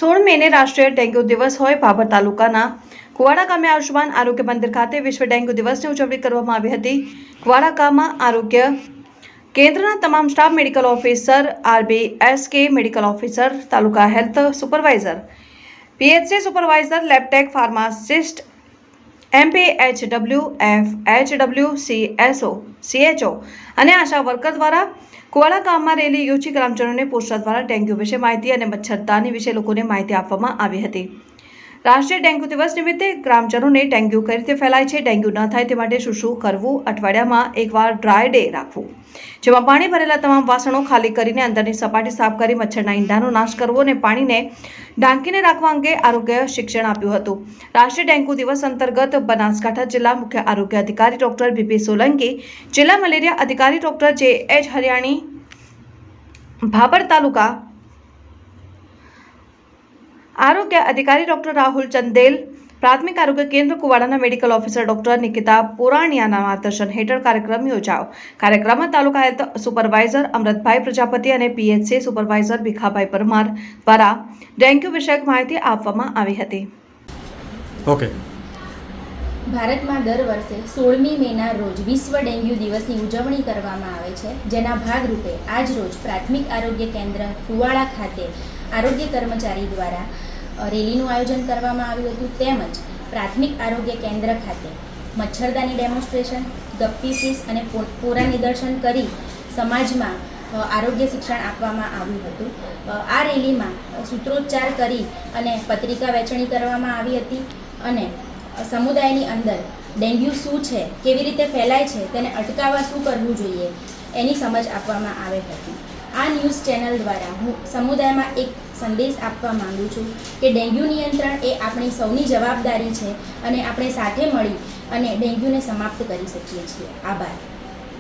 16 મેને રાષ્ટ્રીય ડેન્ગ્યુ દિવસ હોય ભાભર તાલુકાના કુવાડા ગામે આયુષ્માન આરોગ્ય મંદિર ખાતે વિશ્વ ડેન્ગ્યુ દિવસની ઉજવણી કરવામાં આવી હતી। કુવાડા ગામમાં આરોગ્ય કેન્દ્રના તમામ staff, medical officer, RBSK medical officer, taluka health supervisor, PHC supervisor, lab tech, pharmacist, MPHW, FHW, CSO, CHO અને આશા વર્કર દ્વારા કુવાડા ગામમાં રેલી યોજી ગ્રામજનોને પોસ્ટર દ્વારા ડેન્ગ્યુ વિશે માહિતી અને મચ્છરદાની વિશે લોકોને માહિતી આપવામાં આવી હતી। રાષ્ટ્રીય ડેન્ગ્યુ દિવસ નિમિત્તે ગ્રામજનોને ડેન્ગ્યુ કઈ રીતે ફેલાય છે, ડેન્ગ્યુ ન થાય તે માટે શું કરવું, અઠવાડિયામાં એકવાર ડ્રાય ડે રાખવું, જેમાં પાણી ભરેલા તમામ વાસણો ખાલી કરીને અંદરની સપાટી સાફ કરી મચ્છરના ઈંડાનો નાશ કરવો અને પાણીને ઢાંકીને રાખવા અંગે આરોગ્ય શિક્ષણ આપ્યું હતું। રાષ્ટ્રીય ડેન્ગ્યુ દિવસ અંતર્ગત બનાસકાંઠા જિલ્લા મુખ્ય આરોગ્ય અધિકારી ડોક્ટર BP સોલંકી, જિલ્લા મલેરિયા અધિકારી ડોક્ટર JH હરિયાણી, ભાભર તાલુકા આરોગ્ય અધિકારી ડોક્ટર રાહુલ ચંદેલ, પ્રાથમિક આરોગ્ય કેન્દ્ર કુવાડાના મેડિકલ ઓફિસર ડોક્ટર નિકિતા પુરાણિયાના માર્ગદર્શન હેઠળ કાર્યક્રમ યોજાયો। કાર્યક્રમમાં તાલુકા હેલ્થ સુપરવાઇઝર અમૃતભાઈ પ્રજાપતિ અને PHC સુપરવાઇઝર ભીખાભાઈ પરમાર દ્વારા ડેન્ગ્યુ વિષયક માહિતી આપવામાં આવી હતી। ઓકે, ભારતમાં દર વર્ષે 16મી મેના રોજ વિશ્વ ડેન્ગ્યુ દિવસની ઉજવણી કરવામાં આવે છે, જેના ભાગરૂપે આજ રોજ પ્રાથમિક આરોગ્ય કેન્દ્ર કુવાડા ખાતે આરોગ્ય કર્મચારી દ્વારા રેલીનું આયોજન કરવામાં આવ્યું હતું। તેમજ પ્રાથમિક આરોગ્ય કેન્દ્ર ખાતે મચ્છરદાની ડેમોન્સ્ટ્રેશન, ગપ્પી ફિશ અને પોરા નિદર્શન કરી સમાજમાં આરોગ્ય શિક્ષણ આપવામાં આવ્યું હતું। આ રેલીમાં સૂત્રોચ્ચાર કરી અને પત્રિકા વહેંચણી કરવામાં આવી હતી અને સમુદાયની અંદર ડેન્ગ્યુ શું છે, કેવી રીતે ફેલાય છે, તેને અટકાવવા શું કરવું જોઈએ એની સમજ આપવામાં આવી હતી। આ ન્યૂઝ ચેનલ દ્વારા હું સમુદાયમાં એક સંદેશ આપવા માંગુ છું કે ડેન્ગ્યુ નિયંત્રણ એ આપણી સૌની જવાબદારી છે અને આપણે સાથે મળી અને ડેન્ગ્યુને સમાપ્ત કરી શકીએ છીએ। આભાર।